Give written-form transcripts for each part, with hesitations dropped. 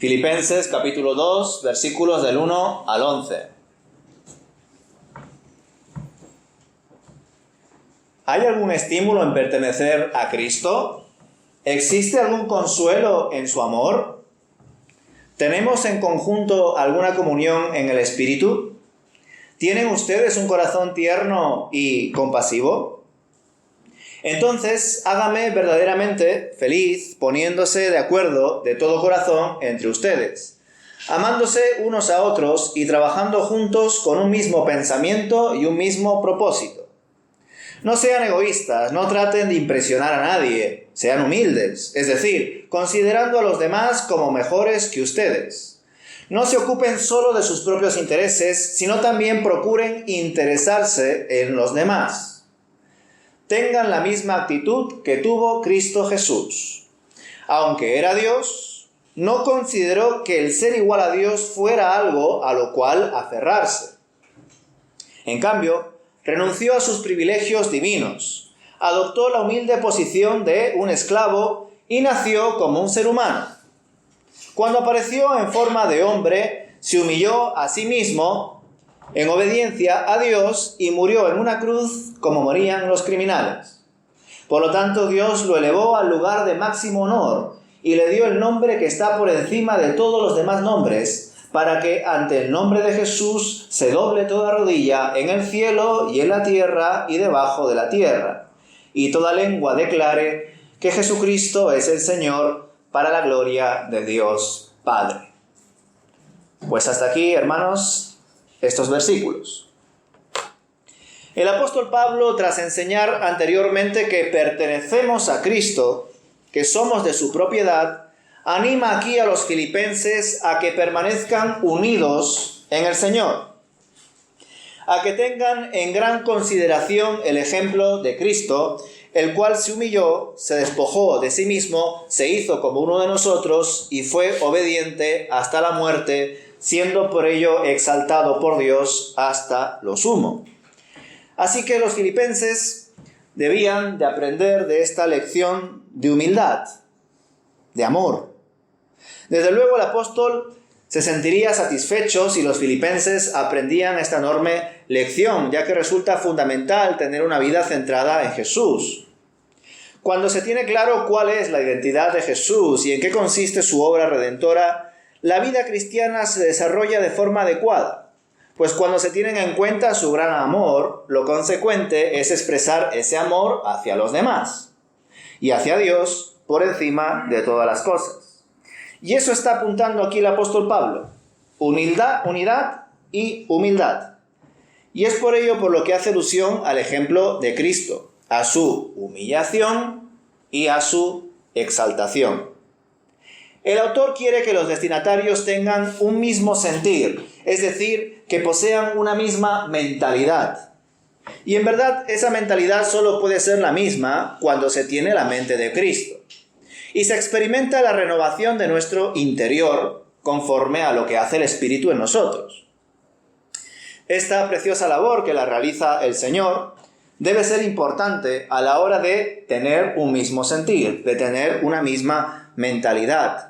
Filipenses capítulo 2, versículos del 1 al 11. ¿Hay algún estímulo en pertenecer a Cristo? ¿Existe algún consuelo en su amor? ¿Tenemos en conjunto alguna comunión en el Espíritu? ¿Tienen ustedes un corazón tierno y compasivo? Entonces, hágame verdaderamente feliz poniéndose de acuerdo de todo corazón entre ustedes, amándose unos a otros y trabajando juntos con un mismo pensamiento y un mismo propósito. No sean egoístas, no traten de impresionar a nadie, sean humildes, es decir, considerando a los demás como mejores que ustedes. No se ocupen solo de sus propios intereses, sino también procuren interesarse en los demás. Tengan la misma actitud que tuvo Cristo Jesús. Aunque era Dios, no consideró que el ser igual a Dios fuera algo a lo cual aferrarse. En cambio, renunció a sus privilegios divinos, adoptó la humilde posición de un esclavo y nació como un ser humano. Cuando apareció en forma de hombre, se humilló a sí mismo en obediencia a Dios y murió en una cruz como morían los criminales. Por lo tanto, Dios lo elevó al lugar de máximo honor y le dio el nombre que está por encima de todos los demás nombres, para que ante el nombre de Jesús se doble toda rodilla en el cielo y en la tierra y debajo de la tierra, y toda lengua declare que Jesucristo es el Señor, para la gloria de Dios Padre. Pues hasta aquí, hermanos, estos versículos. El apóstol Pablo, tras enseñar anteriormente que pertenecemos a Cristo, que somos de su propiedad, anima aquí a los filipenses a que permanezcan unidos en el Señor, a que tengan en gran consideración el ejemplo de Cristo, el cual se humilló, se despojó de sí mismo, se hizo como uno de nosotros y fue obediente hasta la muerte, siendo por ello exaltado por Dios hasta lo sumo. Así que los filipenses debían de aprender de esta lección de humildad, de amor. Desde luego el apóstol se sentiría satisfecho si los filipenses aprendían esta enorme lección, ya que resulta fundamental tener una vida centrada en Jesús. Cuando se tiene claro cuál es la identidad de Jesús y en qué consiste su obra redentora, la vida cristiana se desarrolla de forma adecuada, pues cuando se tienen en cuenta su gran amor, lo consecuente es expresar ese amor hacia los demás y hacia Dios por encima de todas las cosas. Y eso está apuntando aquí el apóstol Pablo: unidad y humildad. Y es por ello por lo que hace alusión al ejemplo de Cristo, a su humillación y a su exaltación. El autor quiere que los destinatarios tengan un mismo sentir, es decir, que posean una misma mentalidad. Y en verdad esa mentalidad solo puede ser la misma cuando se tiene la mente de Cristo. Y se experimenta la renovación de nuestro interior conforme a lo que hace el Espíritu en nosotros. Esta preciosa labor que la realiza el Señor debe ser importante a la hora de tener un mismo sentir, de tener una misma mentalidad.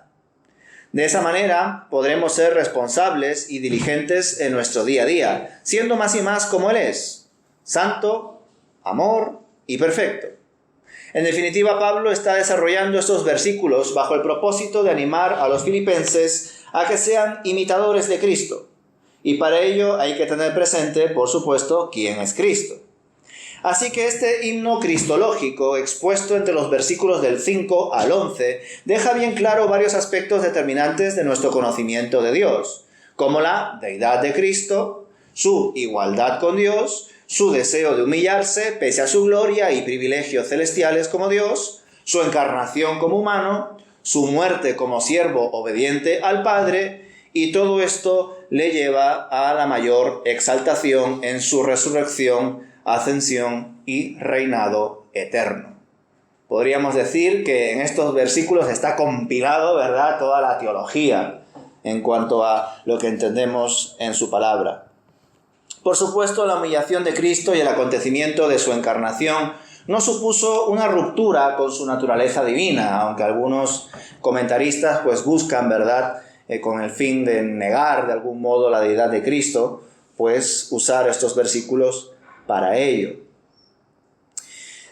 De esa manera podremos ser responsables y diligentes en nuestro día a día, siendo más y más como Él es, santo, amor y perfecto. En definitiva, Pablo está desarrollando estos versículos bajo el propósito de animar a los filipenses a que sean imitadores de Cristo. Y para ello hay que tener presente, por supuesto, quién es Cristo. Así que este himno cristológico, expuesto entre los versículos del 5 al 11, deja bien claro varios aspectos determinantes de nuestro conocimiento de Dios, como la deidad de Cristo, su igualdad con Dios, su deseo de humillarse pese a su gloria y privilegios celestiales como Dios, su encarnación como humano, su muerte como siervo obediente al Padre, y todo esto le lleva a la mayor exaltación en su resurrección, ascensión y reinado eterno. Podríamos decir que en estos versículos está compilado, ¿verdad?, toda la teología en cuanto a lo que entendemos en su palabra. Por supuesto, la humillación de Cristo y el acontecimiento de su encarnación no supuso una ruptura con su naturaleza divina, aunque algunos comentaristas buscan, ¿verdad?, con el fin de negar de algún modo la deidad de Cristo, pues usar estos versículos para ello.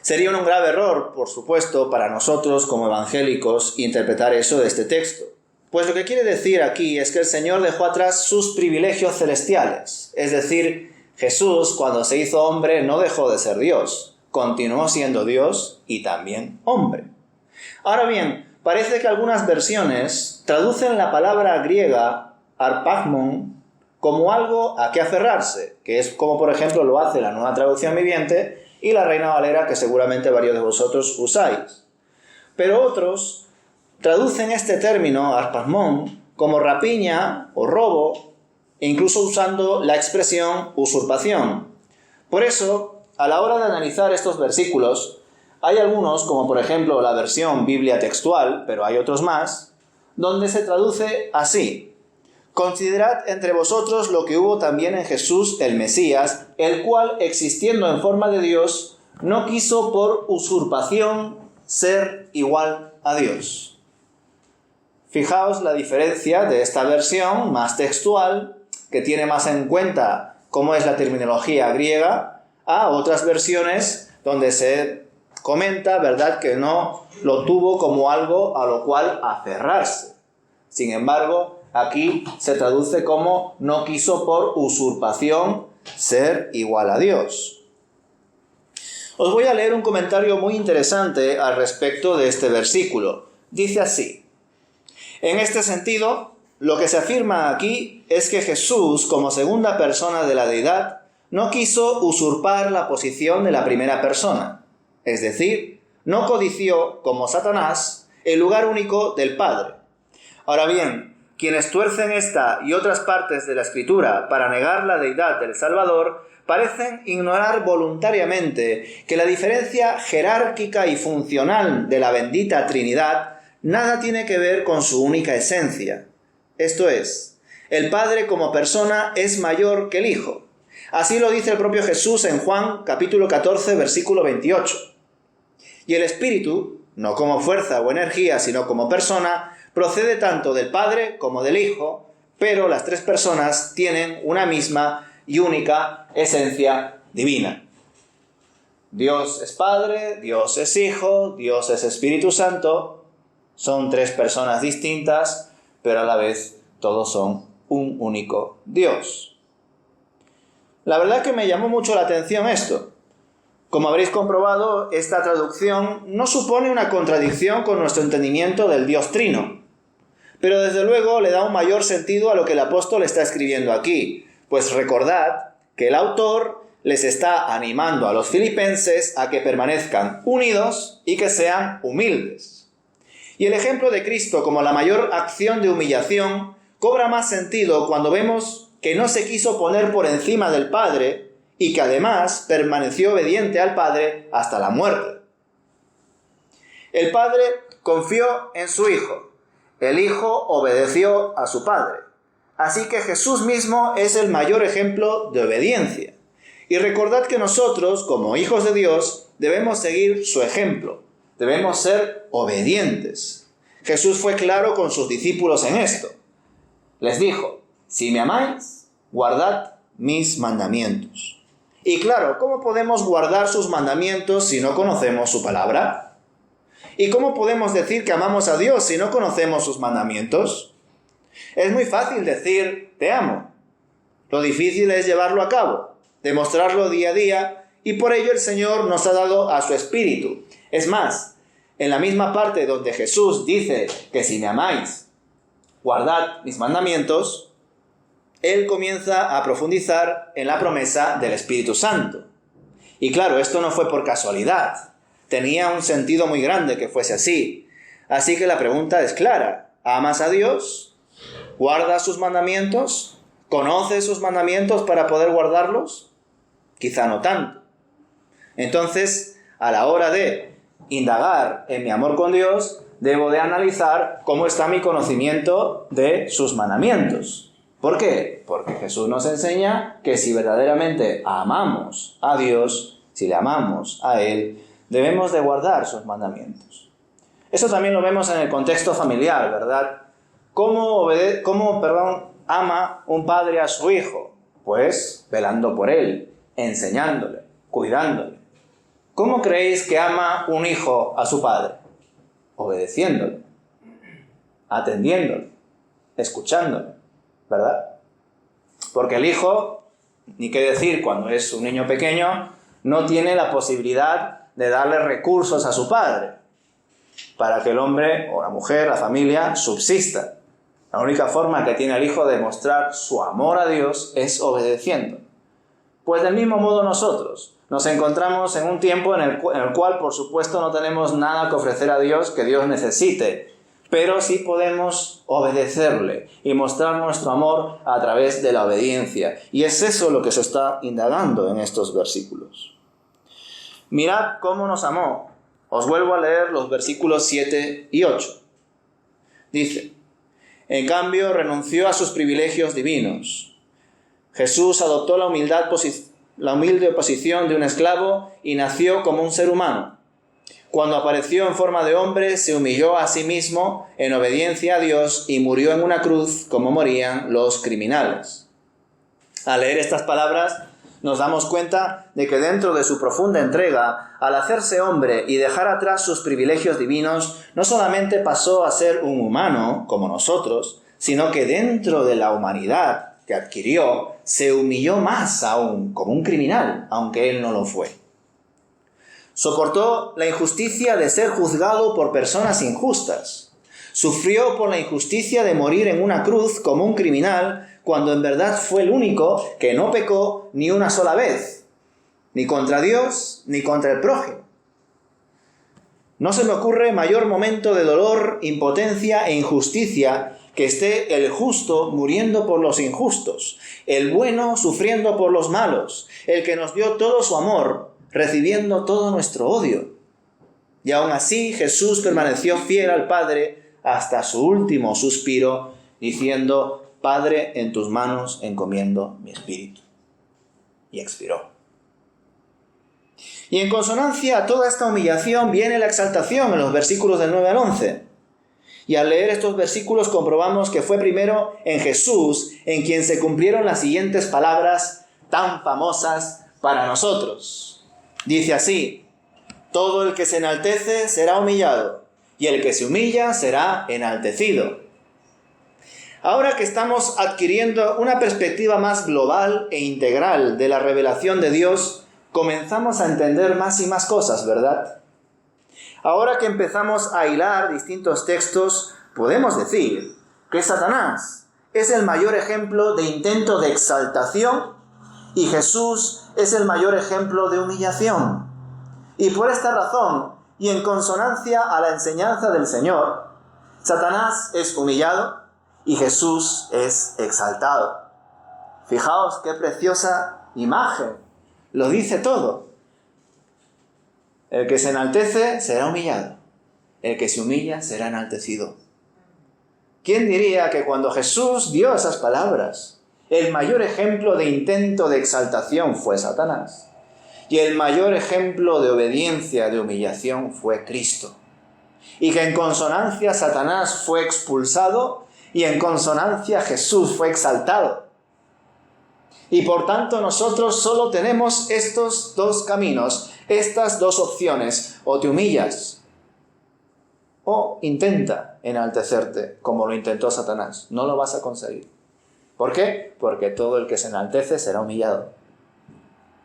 Sería un grave error, por supuesto, para nosotros como evangélicos interpretar eso de este texto. Pues lo que quiere decir aquí es que el Señor dejó atrás sus privilegios celestiales. Es decir, Jesús, cuando se hizo hombre, no dejó de ser Dios. Continuó siendo Dios y también hombre. Ahora bien, parece que algunas versiones traducen la palabra griega arpagmon como algo a qué aferrarse, que es como por ejemplo lo hace la Nueva Traducción Viviente y la Reina Valera, que seguramente varios de vosotros usáis. Pero otros traducen este término, arpagmon, como rapiña o robo, e incluso usando la expresión usurpación. Por eso, a la hora de analizar estos versículos, hay algunos, como por ejemplo la versión Biblia textual, pero hay otros más, donde se traduce así: considerad entre vosotros lo que hubo también en Jesús el Mesías, el cual, existiendo en forma de Dios, no quiso por usurpación ser igual a Dios. Fijaos la diferencia de esta versión más textual, que tiene más en cuenta cómo es la terminología griega, a otras versiones donde se comenta, ¿verdad?, que no lo tuvo como algo a lo cual aferrarse. Sin embargo, aquí se traduce como no quiso por usurpación ser igual a Dios. Os voy a leer un comentario muy interesante al respecto de este versículo. Dice así: en este sentido, lo que se afirma aquí es que Jesús, como segunda persona de la deidad, no quiso usurpar la posición de la primera persona. Es decir, no codició, como Satanás, el lugar único del Padre. Ahora bien, quienes tuercen esta y otras partes de la Escritura para negar la deidad del Salvador, parecen ignorar voluntariamente que la diferencia jerárquica y funcional de la bendita Trinidad nada tiene que ver con su única esencia. Esto es, el Padre como persona es mayor que el Hijo. Así lo dice el propio Jesús en Juan capítulo 14, versículo 28. Y el Espíritu, no como fuerza o energía, sino como persona, procede tanto del Padre como del Hijo, pero las tres personas tienen una misma y única esencia divina. Dios es Padre, Dios es Hijo, Dios es Espíritu Santo. Son tres personas distintas, pero a la vez todos son un único Dios. La verdad que me llamó mucho la atención esto. Como habréis comprobado, esta traducción no supone una contradicción con nuestro entendimiento del Dios Trino, pero desde luego le da un mayor sentido a lo que el apóstol está escribiendo aquí, pues recordad que el autor les está animando a los filipenses a que permanezcan unidos y que sean humildes. Y el ejemplo de Cristo como la mayor acción de humillación cobra más sentido cuando vemos que no se quiso poner por encima del Padre y que además permaneció obediente al Padre hasta la muerte. El Padre confió en su Hijo, el Hijo obedeció a su Padre. Así que Jesús mismo es el mayor ejemplo de obediencia. Y recordad que nosotros, como hijos de Dios, debemos seguir su ejemplo. Debemos ser obedientes. Jesús fue claro con sus discípulos en esto. Les dijo: si me amáis, guardad mis mandamientos. Y claro, ¿cómo podemos guardar sus mandamientos si no conocemos su palabra? ¿Y cómo podemos decir que amamos a Dios si no conocemos sus mandamientos? Es muy fácil decir te amo. Lo difícil es llevarlo a cabo, demostrarlo día a día, y por ello el Señor nos ha dado a su Espíritu. Es más, en la misma parte donde Jesús dice que si me amáis, guardad mis mandamientos, Él comienza a profundizar en la promesa del Espíritu Santo. Y claro, esto no fue por casualidad. Tenía un sentido muy grande que fuese así. Así que la pregunta es clara: ¿amas a Dios? ¿Guardas sus mandamientos? ¿Conoces sus mandamientos para poder guardarlos? Quizá no tanto. Entonces, a la hora de indagar en mi amor con Dios, debo de analizar cómo está mi conocimiento de sus mandamientos. ¿Por qué? Porque Jesús nos enseña que si verdaderamente amamos a Dios, si le amamos a Él, debemos de guardar sus mandamientos. Eso también lo vemos en el contexto familiar, ¿verdad? ¿Cómo ama un padre a su hijo? Pues velando por él, enseñándole, cuidándole. ¿Cómo creéis que ama un hijo a su padre? Obedeciéndole, atendiéndole, escuchándole, ¿verdad? Porque el hijo, ni qué decir cuando es un niño pequeño, no tiene la posibilidad de darle recursos a su padre para que el hombre o la mujer, la familia, subsista. La única forma que tiene el hijo de mostrar su amor a Dios es obedeciendo. Pues del mismo modo nosotros nos encontramos en un tiempo en el cual, por supuesto, no tenemos nada que ofrecer a Dios que Dios necesite, pero sí podemos obedecerle y mostrar nuestro amor a través de la obediencia. Y es eso lo que se está indagando en estos versículos. Mirad cómo nos amó. Os vuelvo a leer los versículos 7 y 8. Dice: en cambio, renunció a sus privilegios divinos. Jesús adoptó la humilde posición de un esclavo y nació como un ser humano. Cuando apareció en forma de hombre, se humilló a sí mismo en obediencia a Dios y murió en una cruz como morían los criminales. Al leer estas palabras, nos damos cuenta de que dentro de su profunda entrega, al hacerse hombre y dejar atrás sus privilegios divinos, no solamente pasó a ser un humano, como nosotros, sino que dentro de la humanidad que adquirió, se humilló más aún, como un criminal, aunque él no lo fue. Soportó la injusticia de ser juzgado por personas injustas. Sufrió por la injusticia de morir en una cruz como un criminal, cuando en verdad fue el único que no pecó ni una sola vez, ni contra Dios ni contra el prójimo. No se me ocurre mayor momento de dolor, impotencia e injusticia que esté el justo muriendo por los injustos, el bueno sufriendo por los malos, el que nos dio todo su amor, recibiendo todo nuestro odio. Y aún así Jesús permaneció fiel al Padre hasta su último suspiro, diciendo: Padre, en tus manos encomiendo mi espíritu. Y expiró. Y en consonancia a toda esta humillación viene la exaltación en los versículos del 9 al 11. Y al leer estos versículos comprobamos que fue primero en Jesús en quien se cumplieron las siguientes palabras tan famosas para nosotros. Dice así: todo el que se enaltece será humillado, y el que se humilla será enaltecido. Ahora que estamos adquiriendo una perspectiva más global e integral de la revelación de Dios, comenzamos a entender más y más cosas, ¿verdad? Ahora que empezamos a hilar distintos textos, podemos decir que Satanás es el mayor ejemplo de intento de exaltación y Jesús es el mayor ejemplo de humillación. Y por esta razón, y en consonancia a la enseñanza del Señor, Satanás es humillado y Jesús es exaltado. Fijaos qué preciosa imagen. Lo dice todo. El que se enaltece será humillado. El que se humilla será enaltecido. ¿Quién diría que cuando Jesús dio esas palabras, el mayor ejemplo de intento de exaltación fue Satanás? Y el mayor ejemplo de obediencia, de humillación, fue Cristo. Y que en consonancia Satanás fue expulsado y en consonancia Jesús fue exaltado. Y por tanto nosotros solo tenemos estos dos caminos, estas dos opciones: o te humillas o intenta enaltecerte como lo intentó Satanás. No lo vas a conseguir. ¿Por qué? Porque todo el que se enaltece será humillado.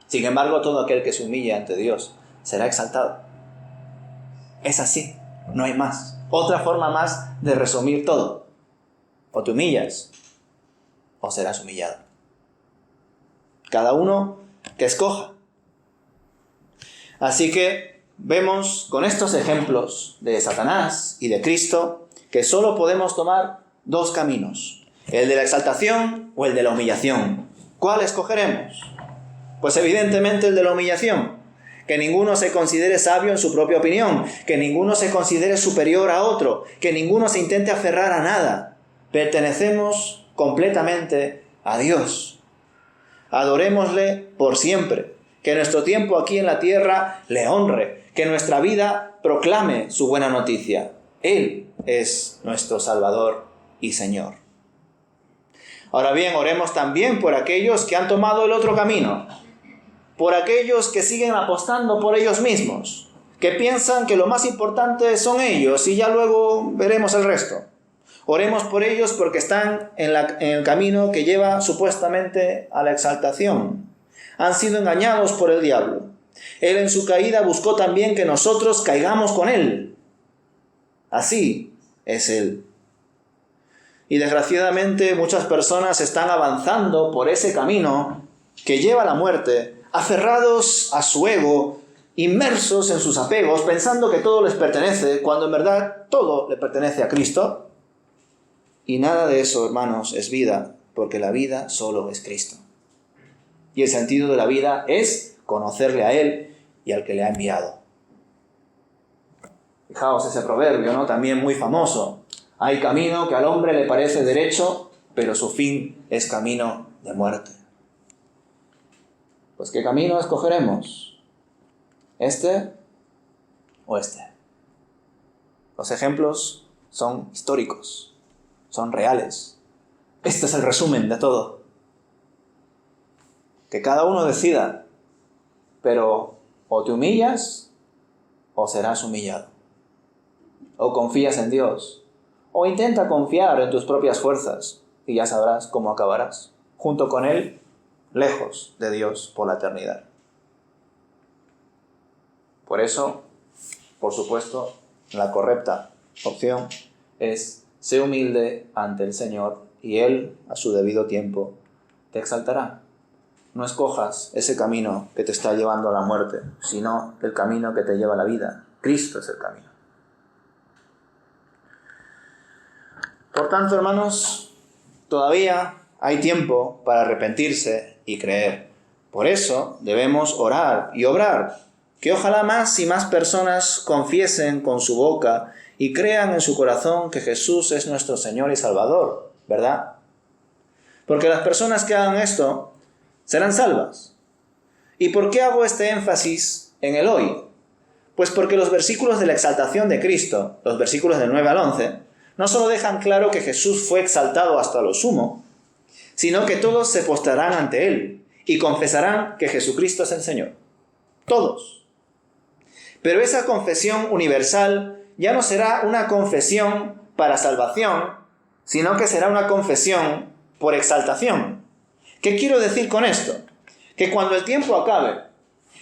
Sin embargo, todo aquel que se humille ante Dios será exaltado. Es así, no hay más. Otra forma más de resumir todo: o te humillas o serás humillado. Cada uno que escoja. Así que vemos con estos ejemplos de Satanás y de Cristo que solo podemos tomar dos caminos: el de la exaltación o el de la humillación. ¿Cuál escogeremos? Pues evidentemente el de la humillación. Que ninguno se considere sabio en su propia opinión, que ninguno se considere superior a otro, que ninguno se intente aferrar a nada. Pertenecemos completamente a Dios. Adorémosle por siempre. Que nuestro tiempo aquí en la tierra le honre. Que nuestra vida proclame su buena noticia. Él es nuestro Salvador y Señor. Ahora bien, oremos también por aquellos que han tomado el otro camino, por aquellos que siguen apostando por ellos mismos, que piensan que lo más importante son ellos y ya luego veremos el resto. Oremos por ellos porque están en el camino que lleva supuestamente a la exaltación. Han sido engañados por el diablo. Él en su caída buscó también que nosotros caigamos con él. Así es él. Y desgraciadamente muchas personas están avanzando por ese camino que lleva a la muerte, aferrados a su ego, inmersos en sus apegos, pensando que todo les pertenece, cuando en verdad todo le pertenece a Cristo. Y nada de eso, hermanos, es vida, porque la vida solo es Cristo. Y el sentido de la vida es conocerle a Él y al que le ha enviado. Fijaos ese proverbio, ¿no? También muy famoso. Hay camino que al hombre le parece derecho, pero su fin es camino de muerte. Pues ¿qué camino escogeremos? ¿Este o este? Los ejemplos son históricos, son reales. Este es el resumen de todo. Que cada uno decida, pero o te humillas o serás humillado. O confías en Dios, o intenta confiar en tus propias fuerzas y ya sabrás cómo acabarás, junto con Él, lejos de Dios por la eternidad. Por eso, por supuesto, la correcta opción es ser humilde ante el Señor y Él, a su debido tiempo, te exaltará. No escojas ese camino que te está llevando a la muerte, sino el camino que te lleva a la vida. Cristo es el camino. Por tanto, hermanos, todavía hay tiempo para arrepentirse y creer. Por eso debemos orar y obrar, que ojalá más y más personas confiesen con su boca y crean en su corazón que Jesús es nuestro Señor y Salvador, ¿verdad? Porque las personas que hagan esto serán salvas. ¿Y por qué hago este énfasis en el hoy? Pues porque los versículos de la exaltación de Cristo, los versículos del 9 al 11, no solo dejan claro que Jesús fue exaltado hasta lo sumo, sino que todos se postrarán ante Él y confesarán que Jesucristo es el Señor. Todos. Pero esa confesión universal ya no será una confesión para salvación, sino que será una confesión por exaltación. ¿Qué quiero decir con esto? Que cuando el tiempo acabe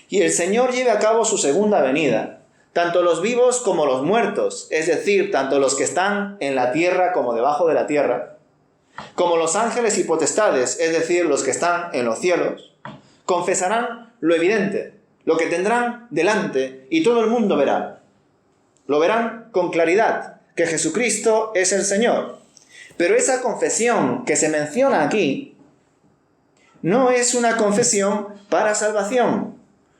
y el Señor lleve a cabo su segunda venida, tanto los vivos como los muertos, es decir, tanto los que están en la tierra como debajo de la tierra, como los ángeles y potestades, es decir, los que están en los cielos, confesarán lo evidente, lo que tendrán delante, y todo el mundo verá. Lo verán con claridad, que Jesucristo es el Señor. Pero esa confesión que se menciona aquí no es una confesión para salvación,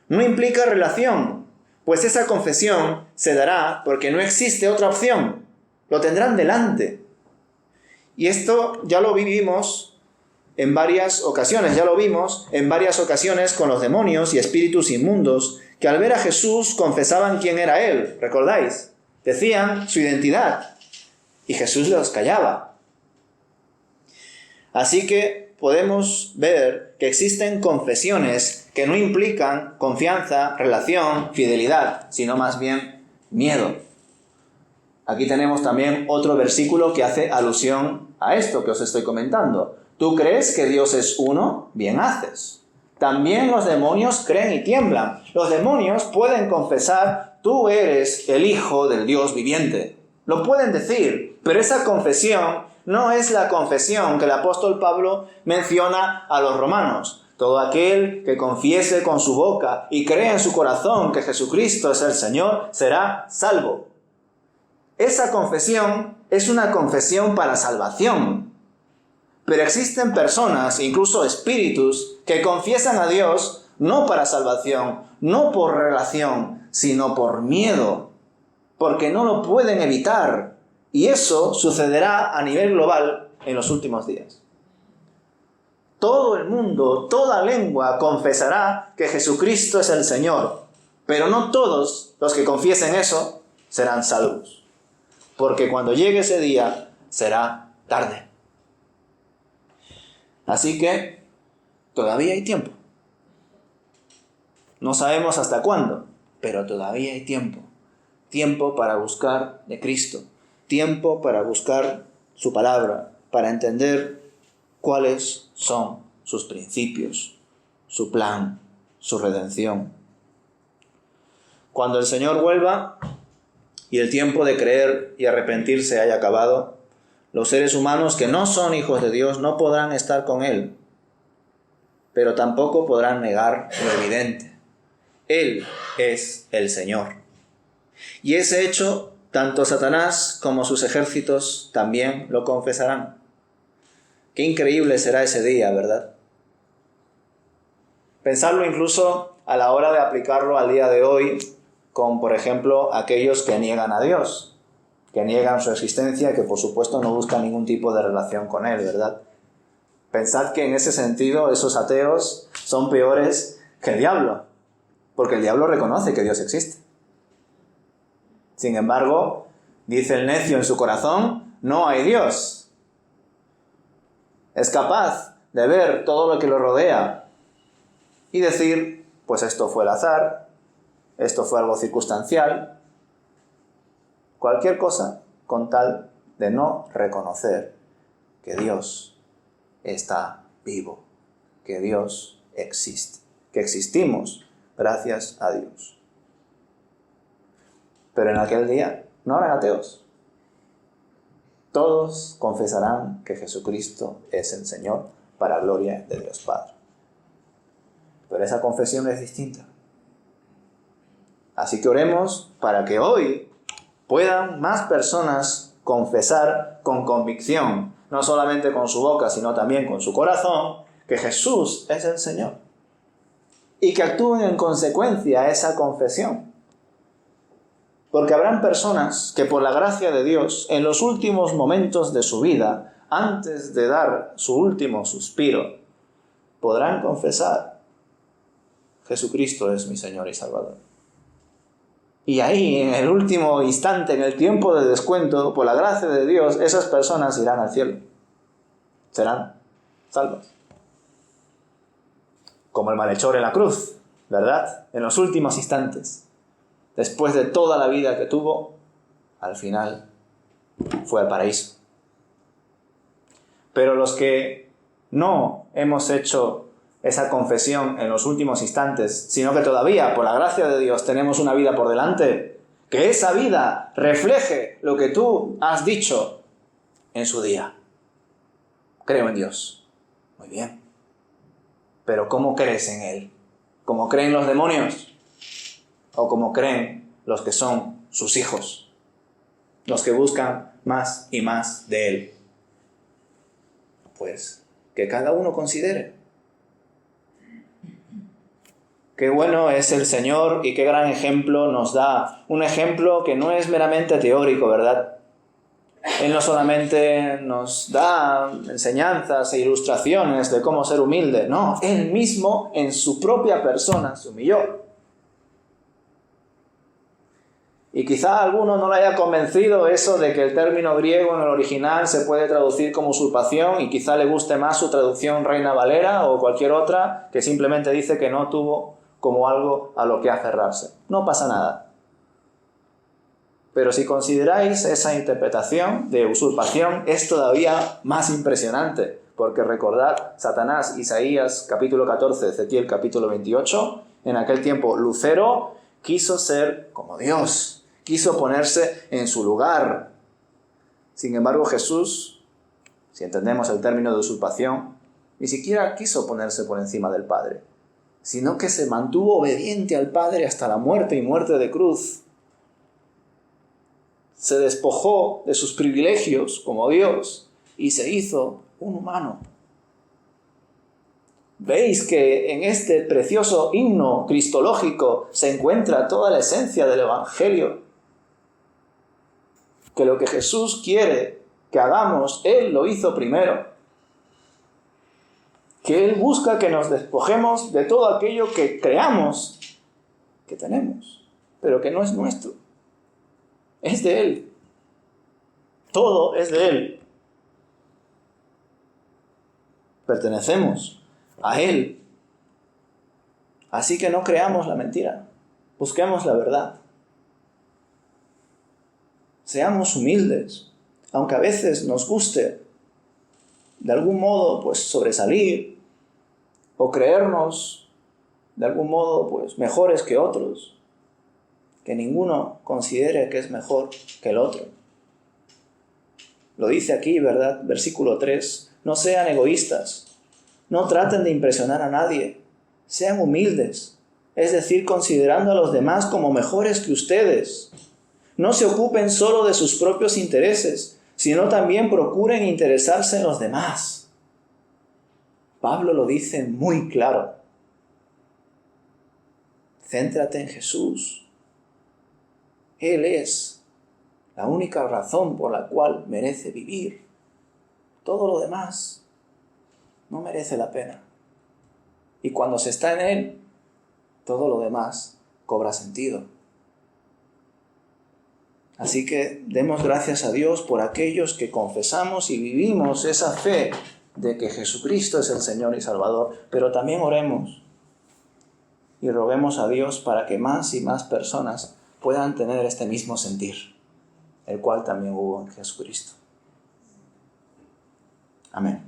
no implica relación, pues esa confesión se dará porque no existe otra opción, lo tendrán delante. Y esto ya lo vivimos en varias ocasiones, con los demonios y espíritus inmundos, que al ver a Jesús confesaban quién era Él, ¿recordáis? Decían su identidad, y Jesús los callaba. Así que podemos ver que existen confesiones que no implican confianza, relación, fidelidad, sino más bien miedo. Aquí tenemos también otro versículo que hace alusión a esto que os estoy comentando. ¿Tú crees que Dios es uno? Bien haces. También los demonios creen y tiemblan. Los demonios pueden confesar, tú eres el Hijo del Dios viviente. Lo pueden decir, pero esa confesión no es la confesión que el apóstol Pablo menciona a los romanos. Todo aquel que confiese con su boca y cree en su corazón que Jesucristo es el Señor, será salvo. Esa confesión es una confesión para salvación. Pero existen personas, incluso espíritus, que confiesan a Dios no para salvación, no por relación, sino por miedo, porque no lo pueden evitar. Y eso sucederá a nivel global en los últimos días. Todo el mundo, toda lengua confesará que Jesucristo es el Señor, pero no todos los que confiesen eso serán salvos, porque cuando llegue ese día será tarde. Así que todavía hay tiempo. No sabemos hasta cuándo, pero todavía hay tiempo. Tiempo para buscar de Cristo. Tiempo para buscar su palabra, para entender cuáles son sus principios, su plan, su redención. Cuando el Señor vuelva y el tiempo de creer y arrepentirse haya acabado, los seres humanos que no son hijos de Dios no podrán estar con Él, pero tampoco podrán negar lo evidente. Él es el Señor. Y ese hecho, tanto Satanás como sus ejércitos también lo confesarán. Qué increíble será ese día, ¿verdad? Pensarlo incluso a la hora de aplicarlo al día de hoy con, por ejemplo, aquellos que niegan a Dios, que niegan su existencia y que, por supuesto, no buscan ningún tipo de relación con Él, ¿verdad? Pensad que en ese sentido esos ateos son peores que el diablo, porque el diablo reconoce que Dios existe. Sin embargo, dice el necio en su corazón, no hay Dios. Es capaz de ver todo lo que lo rodea y decir, pues esto fue el azar, esto fue algo circunstancial, cualquier cosa con tal de no reconocer que Dios está vivo, que Dios existe, que existimos gracias a Dios. Pero en aquel día no habrá ateos. Todos confesarán que Jesucristo es el Señor para gloria de Dios Padre. Pero esa confesión es distinta. Así que oremos para que hoy puedan más personas confesar con convicción, no solamente con su boca, sino también con su corazón, que Jesús es el Señor. Y que actúen en consecuencia a esa confesión. Porque habrán personas que por la gracia de Dios, en los últimos momentos de su vida, antes de dar su último suspiro, podrán confesar, Jesucristo es mi Señor y Salvador. Y ahí, en el último instante, en el tiempo de descuento, por la gracia de Dios, esas personas irán al cielo. Serán salvas. Como el malhechor en la cruz, ¿verdad? En los últimos instantes. Después de toda la vida que tuvo, al final fue al paraíso. Pero los que no hemos hecho esa confesión en los últimos instantes, sino que todavía, por la gracia de Dios, tenemos una vida por delante, que esa vida refleje lo que tú has dicho en su día. Creo en Dios. Muy bien. Pero ¿cómo crees en Él? ¿Cómo creen los demonios? ¿O como creen los que son sus hijos? Los que buscan más y más de Él. Pues que cada uno considere. Qué bueno es el Señor y qué gran ejemplo nos da. Un ejemplo que no es meramente teórico, ¿verdad? Él no solamente nos da enseñanzas e ilustraciones de cómo ser humilde. No, Él mismo en su propia persona se humilló. Y quizá a alguno no le haya convencido eso de que el término griego en el original se puede traducir como usurpación y quizá le guste más su traducción Reina Valera o cualquier otra que simplemente dice que no tuvo como algo a lo que aferrarse. No pasa nada. Pero si consideráis esa interpretación de usurpación es todavía más impresionante, porque recordad Satanás, Isaías capítulo 14, Ezequiel capítulo 28, en aquel tiempo Lucero quiso ser como Dios. Quiso ponerse en su lugar. Sin embargo, Jesús, si entendemos el término de usurpación, ni siquiera quiso ponerse por encima del Padre, sino que se mantuvo obediente al Padre hasta la muerte y muerte de cruz. Se despojó de sus privilegios como Dios y se hizo un humano. Veis que en este precioso himno cristológico se encuentra toda la esencia del Evangelio. Que lo que Jesús quiere que hagamos, Él lo hizo primero. Que Él busca que nos despojemos de todo aquello que creamos que tenemos, pero que no es nuestro. Es de Él. Todo es de Él. pertenecemos a Él. Así que no creamos la mentira, busquemos la verdad. Seamos humildes, aunque a veces nos guste de algún modo pues sobresalir o creernos de algún modo pues mejores que otros, que ninguno considere que es mejor que el otro. Lo dice aquí, ¿verdad? Versículo 3. No sean egoístas, no traten de impresionar a nadie, sean humildes, es decir, considerando a los demás como mejores que ustedes. No se ocupen solo de sus propios intereses, sino también procuren interesarse en los demás. Pablo lo dice muy claro. Céntrate en Jesús. Él es la única razón por la cual merece vivir. Todo lo demás no merece la pena. Y cuando se está en Él, todo lo demás cobra sentido. Así que demos gracias a Dios por aquellos que confesamos y vivimos esa fe de que Jesucristo es el Señor y Salvador, pero también oremos y roguemos a Dios para que más y más personas puedan tener este mismo sentir, el cual también hubo en Jesucristo. Amén.